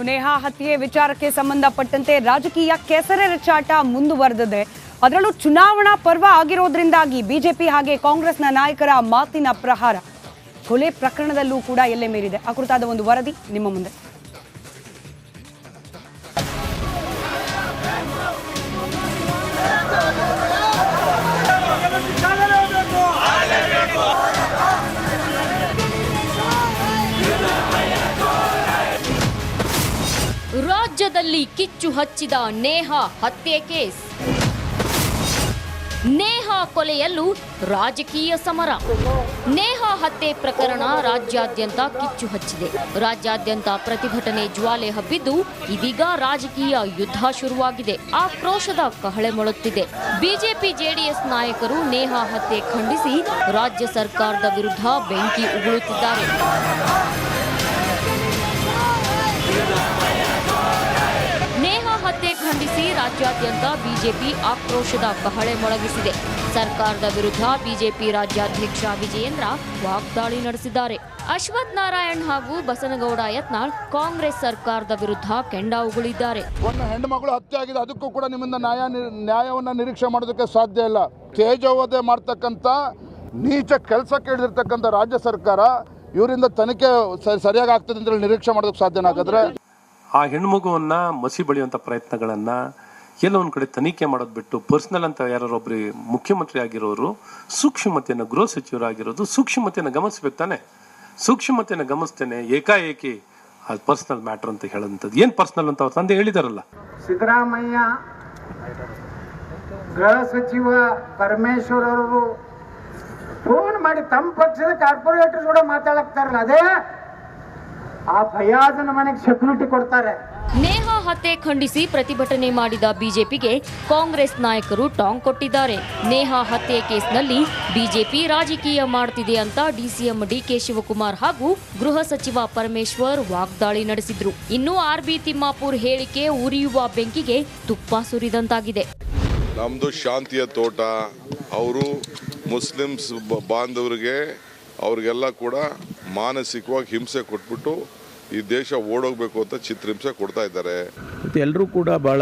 ನೇಹಾ ಹತ್ಯೆ ವಿಚಾರಕ್ಕೆ ಸಂಬಂಧಪಟ್ಟಂತೆ ರಾಜಕೀಯ ಕೆಸರೆರಚಾಟ ಮುಂದುವರೆದಿದೆ. ಅದರಲ್ಲೂ ಚುನಾವಣಾ ಪರ್ವ ಆಗಿರೋದ್ರಿಂದಾಗಿ ಬಿಜೆಪಿ ಹಾಗೆ ಕಾಂಗ್ರೆಸ್ನ ನಾಯಕರ ಮಾತಿನ ಪ್ರಹಾರ ಕೊಲೆ ಪ್ರಕರಣದಲ್ಲೂ ಕೂಡ ಎಲ್ಲೆ ಮೀರಿದೆ. ಆ ಕುರಿತಾದ ಒಂದು ವರದಿ ನಿಮ್ಮ ಮುಂದೆ. ರಾಜ್ಯದಲ್ಲಿ ಕಿಚ್ಚು ಹಚ್ಚಿದ ನೇಹಾ ಹತ್ಯೆ ಕೇಸ್. ನೇಹಾ ಕೊಲೆಯಲ್ಲೂ ರಾಜಕೀಯ ಸಮರ. ನೇಹಾ ಹತ್ಯೆ ಪ್ರಕರಣ ರಾಜ್ಯಾದ್ಯಂತ ಕಿಚ್ಚು ಹಚ್ಚಿದೆ. ರಾಜ್ಯಾದ್ಯಂತ ಪ್ರತಿಭಟನೆ ಜ್ವಾಲೆ ಹಬ್ಬಿದ್ದು ಇದೀಗ ರಾಜಕೀಯ ಯುದ್ಧ ಶುರುವಾಗಿದೆ. ಆಕ್ರೋಶದ ಕಹಳೆ ಮೊಳಗ್ತಿದೆ. ಬಿಜೆಪಿ ಜೆಡಿಎಸ್ ನಾಯಕರು ನೇಹಾ ಹತ್ಯೆ ಖಂಡಿಸಿ ರಾಜ್ಯ ಸರ್ಕಾರದ ವಿರುದ್ಧ ಬೆಂಕಿ ಉಗುಳುತ್ತಿದ್ದಾರೆ. ನೇಹಾ ಹತ್ಯೆ ಖಂಡಿಸಿ ರಾಜ್ಯಾದ್ಯಂತ ಬಿಜೆಪಿ ಆಕ್ರೋಶದ ಕಹಳೆ ಮೊಳಗಿಸಿದೆ. ಸರ್ಕಾರದ ವಿರುದ್ಧ ಬಿಜೆಪಿ ರಾಜ್ಯಾಧ್ಯಕ್ಷ ವಿಜಯೇಂದ್ರ ವಾಗ್ದಾಳಿ ನಡೆಸಿದ್ದಾರೆ. ಅಶ್ವಥ್ ನಾರಾಯಣ್ ಹಾಗೂ ಬಸನಗೌಡ ಯತ್ನಾಳ್ ಕಾಂಗ್ರೆಸ್ ಸರ್ಕಾರದ ವಿರುದ್ಧ ಕೆಂಡ ಉಗುಳಿದ್ದಾರೆ. ಒಂದು ಹೆಣ್ಣುಮಗಳು ಹತ್ಯೆ ಆಗಿದೆ, ಅದಕ್ಕೂ ಕೂಡ ನಿಮ್ಮಿಂದ ನ್ಯಾಯವನ್ನು ನಿರೀಕ್ಷೆ ಮಾಡೋದಕ್ಕೆ ಸಾಧ್ಯ ಇಲ್ಲ. ತೇಜೋವಧೆ ಮಾಡ್ತಕ್ಕಂಥ ನೀಚ ಕೆಲಸಕ್ಕೆ ಹಿಡಿದಿರ್ತಕ್ಕಂಥ ರಾಜ್ಯ ಸರ್ಕಾರ ಇವರಿಂದ ತನಿಖೆ ಸರಿಯಾಗಿ ಆಗ್ತದೆ ಅಂತ ನಿರೀಕ್ಷೆ ಮಾಡೋದಕ್ಕೆ ಸಾಧ್ಯನಾಗಿದ್ರೆ ಆ ಹೆಣ್ಮಗುವನ್ನ ಮಸಿ ಬಳಿಯುವಂಥ ಪ್ರಯತ್ನಗಳನ್ನ ಎಲ್ಲ ಒಂದು ಕಡೆ ತನಿಖೆ ಮಾಡೋದು ಬಿಟ್ಟು ಪರ್ಸನಲ್ ಅಂತ ಯಾರೊಬ್ಬರು ಮುಖ್ಯಮಂತ್ರಿ ಆಗಿರೋರು ಸೂಕ್ಷ್ಮತೆಯನ್ನು ಗೃಹ ಸಚಿವರಾಗಿರೋದು ಸೂಕ್ಷ್ಮತೆಯನ್ನು ಗಮನಿಸ್ಬೇಕು ತಾನೆ. ಸೂಕ್ಷ್ಮತೆಯನ್ನು ಗಮನಿಸ್ತೇನೆ ಏಕಾಏಕಿ ಅದು ಪರ್ಸನಲ್ ಮ್ಯಾಟರ್ ಅಂತ ಹೇಳೋಂಥದ್ದು ಏನು ಪರ್ಸನಲ್ ಅಂತ ಅವ್ರ ತಂದೆ ಹೇಳಿದಾರಲ್ಲ. ಸಿದ್ದರಾಮಯ್ಯ ಗೃಹ ಸಚಿವ ಪರಮೇಶ್ವರ್ ಅವರು ಫೋನ್ ಮಾಡಿ ತಮ್ಮ ಪಕ್ಷದ ಕಾರ್ಪೊರೇಟರ್ ಕೂಡ ಮಾತಾಡ್ತಾರಲ್ಲ, ಅದೇ ಆ ಫಯಾಜನ ಮನೆಗೆ ಸೆಕ್ಯೂರಿಟಿ ಕೊಡ್ತಾರೆ. ನೇಹಾ ಹತ್ಯೆ ಖಂಡಿಸಿ ಪ್ರತಿಭಟನೆ ಮಾಡಿದ ಬಿಜೆಪಿಗೆ ಕಾಂಗ್ರೆಸ್ ನಾಯಕರು ಟಾಂಗ್ ಕೊಟ್ಟಿದ್ದಾರೆ. ನೇಹಾ ಹತ್ಯೆ ಕೇಸ್ನಲ್ಲಿ ಬಿಜೆಪಿ ರಾಜಕೀಯ ಮಾಡ್ತಿದೆ ಅಂತ ಡಿಸಿಎಂ ಡಿಕೆ ಶಿವಕುಮಾರ್ ಹಾಗೂ ಗೃಹ ಸಚಿವ ಪರಮೇಶ್ವರ್ ವಾಗ್ದಾಳಿ ನಡೆಸಿದ್ರು. ಇನ್ನು ಆರ್ಬಿ ತಿಮ್ಮಾಪುರ್ ಹೇಳಿಕೆ ಉರಿಯುವ ಬೆಂಕಿಗೆ ತುಪ್ಪ ಸುರಿದಂತಾಗಿದೆ. ನಮ್ದು ಶಾಂತಿಯ ತೋಟ. ಅವರು ಮುಸ್ಲಿಮ್ಸ್ ಬಾಂಧವರಿಗೆ ಅವ್ರಿಗೆಲ್ಲ ಕೂಡ ಮಾನಸಿಕವಾಗಿ ಹಿಂಸೆ ಕೊಟ್ಬಿಟ್ಟು ಈ ದೇಶ ಓಡೋಗ್ಬೇಕು ಅಂತ ಚಿತ್ರಹಿಂಸೆ ಕೊಡ್ತಾ ಇದ್ದಾರೆ. ಮತ್ತು ಎಲ್ಲರೂ ಕೂಡ ಭಾಳ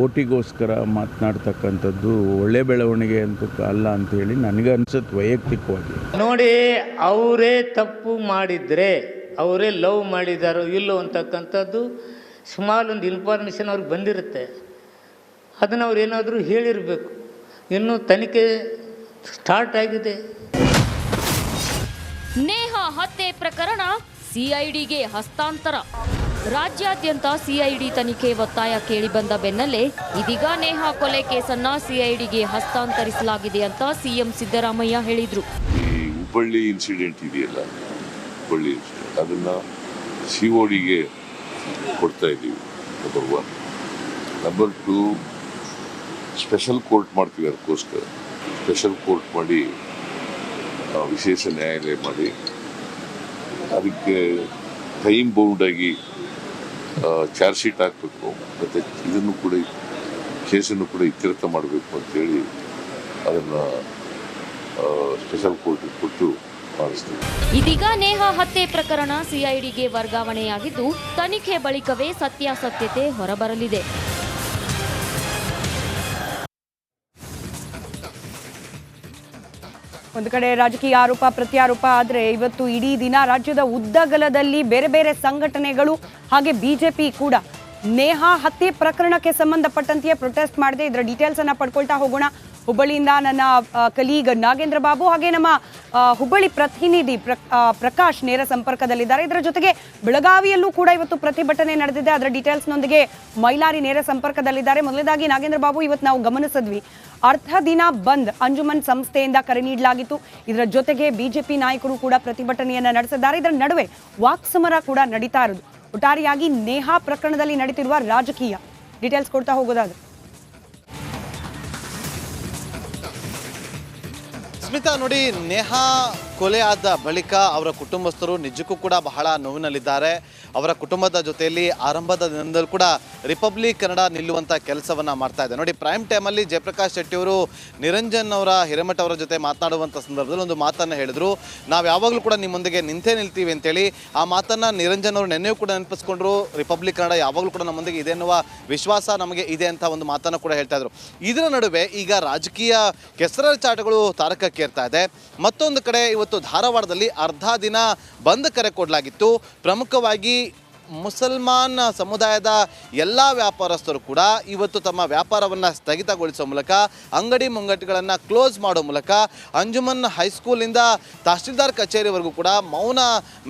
ಓಟಿಗೋಸ್ಕರ ಮಾತನಾಡ್ತಕ್ಕಂಥದ್ದು ಒಳ್ಳೆ ಬೆಳವಣಿಗೆ ಅಂತೂ ಅಲ್ಲ ಅಂತೇಳಿ ನನಗನ್ಸುತ್ತೆ ವೈಯಕ್ತಿಕವಾಗಿ. ನೋಡಿ, ಅವರೇ ತಪ್ಪು ಮಾಡಿದರೆ ಅವರೇ ಲವ್ ಮಾಡಿದಾರೋ ಇಲ್ಲೋ ಅಂತಕ್ಕಂಥದ್ದು ಸುಮಾರು ಒಂದು ಇನ್ಫಾರ್ಮೇಷನ್ ಅವ್ರಿಗೆ ಬಂದಿರುತ್ತೆ. ಅದನ್ನು ಅವ್ರು ಏನಾದರೂ ಹೇಳಿರಬೇಕು. ಇನ್ನೂ ತನಿಖೆ ಸ್ಟಾರ್ಟ್ ಆಗಿದೆ. ನೇಹಾ ಹತ್ಯೆ ಪ್ರಕರಣ ಸಿಐಡಿಗೆ ಹಸ್ತಾಂತರ. ರಾಜ್ಯಾದ್ಯಂತ ಸಿಐಡಿ ತನಿಖೆ ಒತ್ತಾಯ ಕೇಳಿಬಂದ ಬೆನ್ನಲ್ಲೇ ಇದೀಗ ನೇಹಾ ಕೊಲೆ ಕೇಸನ್ನ ಸಿಐಡಿಗೆ ಹಸ್ತಾಂತರಿಸಲಾಗಿದೆ ಅಂತ ಸಿಎಂ ಸಿದ್ದರಾಮಯ್ಯ ಹೇಳಿದ್ರು. ಈ ಹುಬ್ಬಳ್ಳಿ ಇನ್ಸಿಡೆಂಟ್ ಇದೆಯಲ್ಲ, ಹುಬ್ಬಳ್ಳಿ ಇನ್ಸಿಡೆಂಟ್, ಅದನ್ನ ಸಿಒಡಿಗೆ ಕೊಡ್ತಾ ಇದ್ದೀವಿ. ನಂಬರ್ 1. ನಂಬರ್ 2, ಸ್ಪೆಷಲ್ ಕೋರ್ಟ್ ಮಾಡ್ತೀವಿ. ಅದಕ್ಕೋಸ್ಕರ ಸ್ಪೆಷಲ್ ಕೋರ್ಟ್ ಮಾಡಿ ವಿಶೇಷ ನ್ಯಾಯಾಲಯ ಮಾಡಿ ಅದಕ್ಕೆ ಟೈಮ್ ಬೌಂಡಾಗಿ ಚಾರ್ಜ್ ಶೀಟ್ ಹಾಕಬೇಕು ಮತ್ತು ಇದನ್ನು ಕೂಡ ಕೇಸನ್ನು ಕೂಡ ಇತ್ಯರ್ಥ ಮಾಡಬೇಕು ಅಂತೇಳಿ ಅದನ್ನು ಸ್ಪೆಷಲ್ ಕೋರ್ಟಿಗೆ ಕೊಟ್ಟು ಮಾಡಿಸ್ತೀವಿ. ಇದೀಗ ನೇಹಾ ಹತ್ಯೆ ಪ್ರಕರಣ ಸಿಐಡಿಗೆ ವರ್ಗಾವಣೆಯಾಗಿದ್ದು ತನಿಖೆ ಬಳಿಕವೇ ಸತ್ಯಾಸತ್ಯತೆ ಹೊರಬರಲಿದೆ. ಒಂದು ಕಡೆ ರಾಜಕೀಯ ಆರೋಪ ಪ್ರತ್ಯಾರೋಪ ಆದರೆ ಇವತ್ತು ಇಡೀ ದಿನ ರಾಜ್ಯದ ಉದ್ದಗಲದಲ್ಲಿ ಬೇರೆ ಬೇರೆ ಸಂಘಟನೆಗಳು ಹಾಗೆ ಬಿಜೆಪಿ ಕೂಡ ನೇಹಾ ಹತ್ಯೆ ಪ್ರಕರಣಕ್ಕೆ ಸಂಬಂಧಪಟ್ಟಂತೆಯೇ ಪ್ರೊಟೆಸ್ಟ್ ಮಾಡಿದೆ. ಇದರ ಡೀಟೇಲ್ಸ್ ಅನ್ನ ಪಡ್ಕೊಳ್ತಾ ಹೋಗೋಣ. ಹುಬ್ಬಳ್ಳಿಯಿಂದ ನನ್ನ ಕಲೀಗ್ ನಾಗೇಂದ್ರ ಬಾಬು ಹಾಗೆ ನಮ್ಮ ಹುಬ್ಬಳ್ಳಿ ಪ್ರತಿನಿಧಿ ಪ್ರಕಾಶ್ ನೇರ ಸಂಪರ್ಕದಲ್ಲಿದ್ದಾರೆ. ಇದರ ಜೊತೆಗೆ ಬೆಳಗಾವಿಯಲ್ಲೂ ಕೂಡ ಇವತ್ತು ಪ್ರತಿಭಟನೆ ನಡೆದಿದೆ. ಅದರ ಡೀಟೇಲ್ಸ್ನೊಂದಿಗೆ ಮೈಲಾರಿ ನೇರ ಸಂಪರ್ಕದಲ್ಲಿದ್ದಾರೆ. ಮೊದಲನೇದಾಗಿ ನಾಗೇಂದ್ರ ಬಾಬು, ಇವತ್ತು ನಾವು ಗಮನಿಸಿದ್ವಿ ಅರ್ಧ ದಿನ ಬಂದ್ ಅಂಜುಮನ್ ಸಂಸ್ಥೆಯಿಂದ ಕರೆ ನೀಡಲಾಗಿತ್ತು. ಇದರ ಜೊತೆಗೆ ಬಿಜೆಪಿ ನಾಯಕರು ಕೂಡ ಪ್ರತಿಭಟನೆಯನ್ನ ನಡೆಸಿದ್ದಾರೆ. ಇದರ ನಡುವೆ ವಾಕ್ಸಮರ ಕೂಡ ನಡೀತಾ ಇರೋದು. ಒಟ್ಟಾರೆಯಾಗಿ ನೇಹಾ ಪ್ರಕರಣದಲ್ಲಿ ನಡೀತಿರುವ ರಾಜಕೀಯ ಡೀಟೇಲ್ಸ್ ಕೊಡ್ತಾ ಹೋಗೋದಾದ್ರೆ ಸ್ಮಿತಾ, ನೋಡಿ, ನೇಹಾ ಕೊಲೆ ಆದ ಬಳಿಕ ಅವರ ಕುಟುಂಬಸ್ಥರು ನಿಜಕ್ಕೂ ಕೂಡ ಬಹಳ ನೋವಿನಲ್ಲಿದ್ದಾರೆ. ಅವರ ಕುಟುಂಬದ ಜೊತೆಯಲ್ಲಿ ಆರಂಭದ ದಿನದಲ್ಲೂ ಕೂಡ ರಿಪಬ್ಲಿಕ್ ಕನ್ನಡ ನಿಲ್ಲುವಂಥ ಕೆಲಸವನ್ನು ಮಾಡ್ತಾ ಇದೆ. ನೋಡಿ, ಪ್ರೈಮ್ ಟೈಮಲ್ಲಿ ಜಯಪ್ರಕಾಶ್ ಶೆಟ್ಟಿ ಅವರು ನಿರಂಜನ್ ಅವರ ಹಿರೇಮಠ ಅವರ ಜೊತೆ ಮಾತನಾಡುವಂಥ ಸಂದರ್ಭದಲ್ಲಿ ಒಂದು ಮಾತನ್ನು ಹೇಳಿದ್ರು, ನಾವು ಯಾವಾಗಲೂ ಕೂಡ ನಿಮ್ಮೊಂದಿಗೆ ನಿಲ್ತೀವಿ ಅಂತೇಳಿ. ಆ ಮಾತನ್ನು ನಿರಂಜನ್ ಅವರು ನೆನ್ನೆಯೂ ಕೂಡ ನೆನಪಿಸ್ಕೊಂಡ್ರು. ರಿಪಬ್ಲಿಕ್ ಕನ್ನಡ ಯಾವಾಗಲೂ ಕೂಡ ನಮ್ಮೊಂದಿಗೆ ಇದೆ ಎನ್ನುವ ವಿಶ್ವಾಸ ನಮಗೆ ಇದೆ ಅಂತ ಒಂದು ಮಾತನ್ನು ಕೂಡ ಹೇಳ್ತಾ ಇದ್ರು. ಇದರ ನಡುವೆ ಈಗ ರಾಜಕೀಯ ಕೆಸರಾಚಾಟಗಳು ತಾರಕಕ್ಕೇರ್ತಾ ಇದೆ. ಮತ್ತೊಂದು ಕಡೆ ಇವತ್ತು ಧಾರವಾಡದಲ್ಲಿ ಅರ್ಧ ದಿನ ಬಂದ್ ಕರೆ ಕೊಡಲಾಗಿತ್ತು. ಪ್ರಮುಖವಾಗಿ ಮುಸಲ್ಮಾನ್ ಸಮುದಾಯದ ಎಲ್ಲ ವ್ಯಾಪಾರಸ್ಥರು ಕೂಡ ಇವತ್ತು ತಮ್ಮ ವ್ಯಾಪಾರವನ್ನು ಸ್ಥಗಿತಗೊಳಿಸುವ ಮೂಲಕ, ಅಂಗಡಿ ಮುಂಗಟ್ಟುಗಳನ್ನು ಕ್ಲೋಸ್ ಮಾಡೋ ಮೂಲಕ, ಅಂಜುಮನ್ ಹೈಸ್ಕೂಲಿಂದ ತಹಶೀಲ್ದಾರ್ ಕಚೇರಿವರೆಗೂ ಕೂಡ ಮೌನ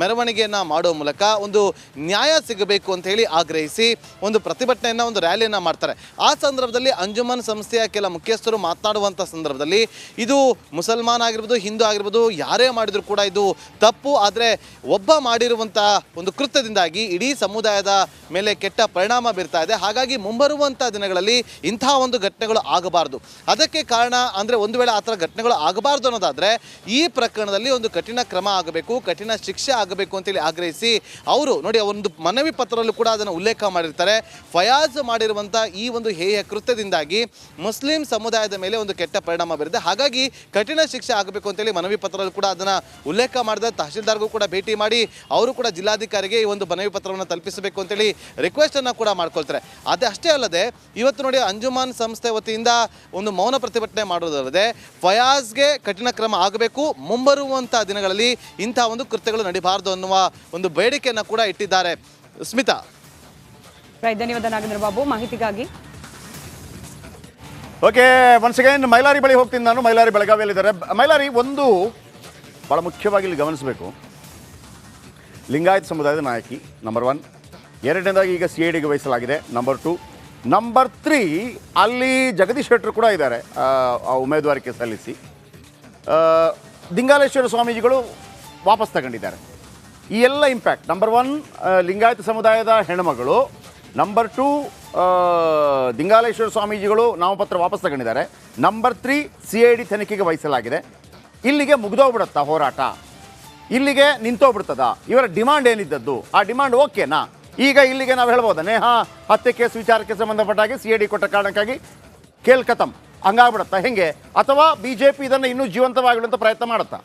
ಮೆರವಣಿಗೆಯನ್ನು ಮಾಡೋ ಮೂಲಕ ಒಂದು ನ್ಯಾಯ ಸಿಗಬೇಕು ಅಂತ ಹೇಳಿ ಆಗ್ರಹಿಸಿ ಒಂದು ಪ್ರತಿಭಟನೆಯನ್ನು, ಒಂದು ರ್ಯಾಲಿಯನ್ನು ಮಾಡ್ತಾರೆ. ಆ ಸಂದರ್ಭದಲ್ಲಿ ಅಂಜುಮನ್ ಸಂಸ್ಥೆಯ ಕೆಲ ಮುಖ್ಯಸ್ಥರು ಮಾತನಾಡುವಂಥ ಸಂದರ್ಭದಲ್ಲಿ ಇದು ಮುಸಲ್ಮಾನ್ ಆಗಿರ್ಬೋದು, ಹಿಂದೂ ಆಗಿರ್ಬೋದು, ಯಾರೇ ಮಾಡಿದರೂ ಕೂಡ ಇದು ತಪ್ಪು. ಆದರೆ ಒಬ್ಬ ಮಾಡಿರುವಂಥ ಒಂದು ಕೃತ್ಯದಿಂದಾಗಿ ಇಡೀ ಸಮುದಾಯದ ಮೇಲೆ ಕೆಟ್ಟ ಪರಿಣಾಮ ಬೀರ್ತಾ ಇದೆ. ಹಾಗಾಗಿ ಮುಂಬರುವಂಥ ದಿನಗಳಲ್ಲಿ ಇಂತಹ ಒಂದು ಘಟನೆಗಳು ಆಗಬಾರ್ದು. ಅದಕ್ಕೆ ಕಾರಣ ಅಂದರೆ ಒಂದು ವೇಳೆ ಆ ಥರ ಘಟನೆಗಳು ಆಗಬಾರ್ದು ಅನ್ನೋದಾದರೆ ಈ ಪ್ರಕರಣದಲ್ಲಿ ಒಂದು ಕಠಿಣ ಕ್ರಮ ಆಗಬೇಕು, ಕಠಿಣ ಶಿಕ್ಷೆ ಆಗಬೇಕು ಅಂತೇಳಿ ಆಗ್ರಹಿಸಿ ಅವರು ನೋಡಿ ಒಂದು ಮನವಿ ಪತ್ರದಲ್ಲೂ ಕೂಡ ಅದನ್ನು ಉಲ್ಲೇಖ ಮಾಡಿರ್ತಾರೆ. ಫಯಾಜ್ ಮಾಡಿರುವಂಥ ಈ ಒಂದು ಹೇಯ ಕೃತ್ಯದಿಂದಾಗಿ ಮುಸ್ಲಿಂ ಸಮುದಾಯದ ಮೇಲೆ ಒಂದು ಕೆಟ್ಟ ಪರಿಣಾಮ ಬೀರಿದೆ. ಹಾಗಾಗಿ ಕಠಿಣ ಶಿಕ್ಷೆ ಆಗಬೇಕು ಅಂತೇಳಿ ಮನವಿ ಪತ್ರದಲ್ಲೂ ಕೂಡ ಅದನ್ನು ಉಲ್ಲೇಖ ಮಾಡಿದ. ತಹಶೀಲ್ದಾರ್ಗೂ ಕೂಡ ಭೇಟಿ ಮಾಡಿ ಅವರು ಕೂಡ ಜಿಲ್ಲಾಧಿಕಾರಿಗೆ ಈ ಒಂದು ಮನವಿ ಪತ್ರವನ್ನು ತಲುಪಿಸಬೇಕು ಅಂತೇಳಿ ರಿಕ್ವೆಸ್ಟ್ ಅನ್ನು ಕೂಡ ಮಾಡ್ಕೊಳ್ತಾರೆ. ಅಷ್ಟೇ ಅಲ್ಲದೆ ಇವತ್ತು ನೋಡಿ ಅಂಜುಮನ್ ಸಂಸ್ಥೆ ವತಿಯಿಂದ ಒಂದು ಮೌನ ಪ್ರತಿಭಟನೆ ಮಾಡೋದಲ್ಲದೆ ಫಯಾಜ್ಗೆ ಕಠಿಣ ಕ್ರಮ ಆಗಬೇಕು, ಮುಂಬರುವಂಥ ದಿನಗಳಲ್ಲಿ ಇಂಥ ಒಂದು ಕೃತ್ಯಗಳು ನಡೀಬಾರದು ಅನ್ನುವ ಒಂದು ಬೇಡಿಕೆಯನ್ನು ಕೂಡ ಇಟ್ಟಿದ್ದಾರೆ. ಸ್ಮಿತಾ. ಧನ್ಯವಾದ ನಾಗೇಂದ್ರ ಬಾಬು ಮಾಹಿತಿಗಾಗಿ. ಓಕೆ, ಒನ್ಸ್ ಅಗೈನ್ ಮೈಲಾರಿ ಬಳಿ ಹೋಗ್ತೀನಿ ನಾನು. ಮೈಲಾರಿ ಬೆಳಗಾವಿಯಲ್ಲಿದ್ದಾರೆ. ಮೈಲಾರಿ, ಒಂದು ಭಾಳ ಮುಖ್ಯವಾಗಿ ಇಲ್ಲಿ ಗಮನಿಸಬೇಕು, ಲಿಂಗಾಯತ ಸಮುದಾಯದ ನಾಯಕಿ ನಂಬರ್ 1, ಎರಡನೇದಾಗಿ ಈಗ CIDಗೆ ವಹಿಸಲಾಗಿದೆ ನಂಬರ್ 2, ನಂಬರ್ 3 ಅಲ್ಲಿ ಜಗದೀಶ್ ಶೆಟ್ಟರು ಕೂಡ ಇದ್ದಾರೆ ಉಮೇದುವಾರಿಕೆ ಸಲ್ಲಿಸಿ. ದಿಂಗಾಲೇಶ್ವರ ಸ್ವಾಮೀಜಿಗಳು ವಾಪಸ್ ತಗೊಂಡಿದ್ದಾರೆ. ಈ ಎಲ್ಲ ಇಂಪ್ಯಾಕ್ಟ್ ನಂಬರ್ 1 ಲಿಂಗಾಯತ ಸಮುದಾಯದ ಹೆಣ್ಮಗಳು, ನಂಬರ್ 2 ದಿಂಗಾಲೇಶ್ವರ ಸ್ವಾಮೀಜಿಗಳು ನಾಮಪತ್ರ ವಾಪಸ್ ತಗೊಂಡಿದ್ದಾರೆ, ನಂಬರ್ 3 CID ತನಿಖೆಗೆ ವಹಿಸಲಾಗಿದೆ. ಇಲ್ಲಿಗೆ ಮುಗಿದೋಗ್ಬಿಡುತ್ತಾ ಹೋರಾಟ? ಇಲ್ಲಿಗೆ ನಿಂತೋಗ್ಬಿಡ್ತದ? ಇವರ ಡಿಮಾಂಡ್ ಏನಿದ್ದದ್ದು ಆ ಡಿಮಾಂಡ್ ಓಕೆನಾ? ಈಗ ಇಲ್ಲಿಗೆ ನಾವು ಹೇಳ್ಬೋದಾ ನೇಹಾ ಹತ್ಯೆ ಕೇಸ್ ವಿಚಾರಕ್ಕೆ ಸಂಬಂಧಪಟ್ಟಾಗಿ CID ಕೊಟ್ಟ ಕಾರಣಕ್ಕಾಗಿ ಕೇಲ್ ಖತಮ್ ಹಂಗಾಗ್ಬಿಡುತ್ತಾ ಹೆಂಗೆ? ಅಥವಾ BJP ಇದನ್ನು ಇನ್ನೂ ಜೀವಂತವಾಗಿಡುವಂಥ ಪ್ರಯತ್ನ ಮಾಡುತ್ತಾ?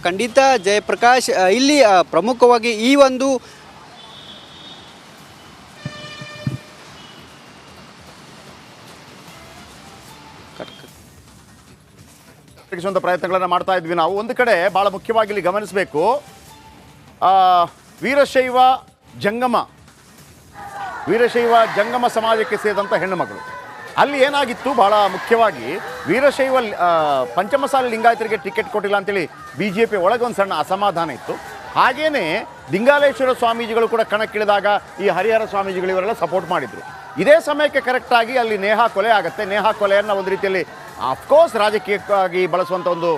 ಖಂಡಿತ ಜಯಪ್ರಕಾಶ್, ಇಲ್ಲಿ ಪ್ರಮುಖವಾಗಿ ಈ ಒಂದು ಪ್ರಯತ್ನಗಳನ್ನು ಮಾಡ್ತಾ ಇದ್ವಿ ನಾವು. ಒಂದು ಕಡೆ ಭಾಳ ಮುಖ್ಯವಾಗಿ ಇಲ್ಲಿ ಗಮನಿಸಬೇಕು, ವೀರಶೈವ ಜಂಗಮ ಸಮಾಜಕ್ಕೆ ಸೇರಿದಂಥ ಹೆಣ್ಣುಮಗಳು. ಅಲ್ಲಿ ಏನಾಗಿತ್ತು ಭಾಳ ಮುಖ್ಯವಾಗಿ, ವೀರಶೈವ ಪಂಚಮಸಾಲಿ ಲಿಂಗಾಯತರಿಗೆ ಟಿಕೆಟ್ ಕೊಟ್ಟಿಲ್ಲ ಅಂತೇಳಿ BJP ಒಳಗೊಂದು ಸಣ್ಣ ಅಸಮಾಧಾನ ಇತ್ತು. ಹಾಗೇನೇ ದಿಂಗಾಲೇಶ್ವರ ಸ್ವಾಮೀಜಿಗಳು ಕೂಡ ಕಣಕ್ಕಿಳಿದಾಗ ಈ ಹರಿಹರ ಸ್ವಾಮೀಜಿಗಳು ಇವರೆಲ್ಲ ಸಪೋರ್ಟ್ ಮಾಡಿದರು. ಇದೇ ಸಮಯಕ್ಕೆ ಕರೆಕ್ಟಾಗಿ ಅಲ್ಲಿ ನೇಹಾ ಕೊಲೆ ಆಗುತ್ತೆ. ನೇಹಾ ಕೊಲೆಯನ್ನು ಒಂದು ರೀತಿಯಲ್ಲಿ ಅಫ್ಕೋರ್ಸ್ ರಾಜಕೀಯಕ್ಕಾಗಿ ಬಳಸುವಂಥ ಒಂದು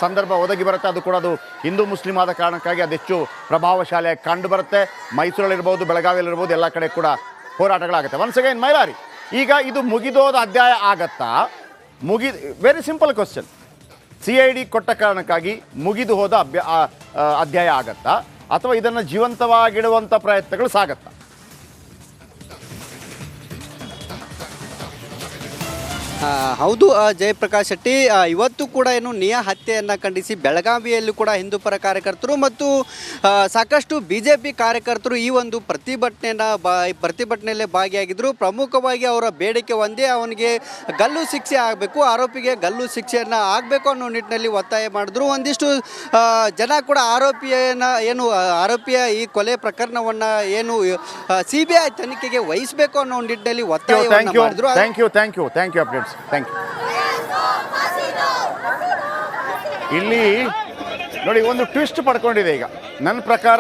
ಸಂದರ್ಭ ಒದಗಿ ಬರುತ್ತೆ. ಅದು ಕೂಡ ಅದು ಹಿಂದೂ ಮುಸ್ಲಿಂ ಆದ ಕಾರಣಕ್ಕಾಗಿ ಅದೆಚ್ಚು ಪ್ರಭಾವಶಾಲಿಯಾಗಿ ಕಂಡು ಬರುತ್ತೆ. ಮೈಸೂರಲ್ಲಿರ್ಬೋದು, ಬೆಳಗಾವಿಯಲ್ಲಿರ್ಬೋದು, ಎಲ್ಲ ಕಡೆ ಕೂಡ ಹೋರಾಟಗಳಾಗುತ್ತೆ. ಒನ್ಸ್ ಅಗೈನ್ ಮೈಲಾರಿ, ಈಗ ಇದು ಮುಗಿದೋದ ಅಧ್ಯಾಯ ಆಗತ್ತಾ? Very simple question. CID ಕೊಟ್ಟ ಕಾರಣಕ್ಕಾಗಿ ಮುಗಿದು ಹೋದ ಅಧ್ಯಾಯ ಆಗತ್ತಾ, ಅಥವಾ ಇದನ್ನು ಜೀವಂತವಾಗಿಡುವಂಥ ಪ್ರಯತ್ನಗಳು ಸಾಗತ್ತಾ? ಹೌದು ಜಯಪ್ರಕಾಶ್ ಶೆಟ್ಟಿ, ಇವತ್ತು ಕೂಡ ಏನು ನೇಹಾ ಹತ್ಯೆಯನ್ನು ಖಂಡಿಸಿ ಬೆಳಗಾವಿಯಲ್ಲೂ ಕೂಡ ಹಿಂದೂ ಪರ ಕಾರ್ಯಕರ್ತರು ಮತ್ತು ಸಾಕಷ್ಟು BJP ಕಾರ್ಯಕರ್ತರು ಈ ಒಂದು ಪ್ರತಿಭಟನೆಯಲ್ಲೇ ಭಾಗಿಯಾಗಿದ್ದರು. ಪ್ರಮುಖವಾಗಿ ಅವರ ಬೇಡಿಕೆ ಒಂದೇ, ಅವನಿಗೆ ಗಲ್ಲು ಶಿಕ್ಷೆ ಆಗಬೇಕು, ಆರೋಪಿಗೆ ಗಲ್ಲು ಶಿಕ್ಷೆಯನ್ನು ಆಗಬೇಕು ಅನ್ನೋ ನಿಟ್ಟಿನಲ್ಲಿ ಒತ್ತಾಯ ಮಾಡಿದ್ರು. ಒಂದಿಷ್ಟು ಜನ ಕೂಡ ಆರೋಪಿಯ ಈ ಕೊಲೆ ಪ್ರಕರಣವನ್ನು ಏನು CBI ತನಿಖೆಗೆ ವಹಿಸಬೇಕು ಅನ್ನೋ ನಿಟ್ಟಿನಲ್ಲಿ ಒತ್ತಾಯವನ್ನು ಮಾಡಿದ್ರು. Thank you updates. Thank you. ಇಲ್ಲಿ ನೋಡಿ, ಒಂದು ಟ್ವಿಸ್ಟ್ ಪಡ್ಕೊಂಡಿದೆ. ಈಗ ನನ್ನ ಪ್ರಕಾರ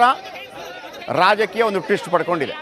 ರಾಜಕೀಯ ಒಂದು ಟ್ವಿಸ್ಟ್ ಪಡ್ಕೊಂಡಿದೆ.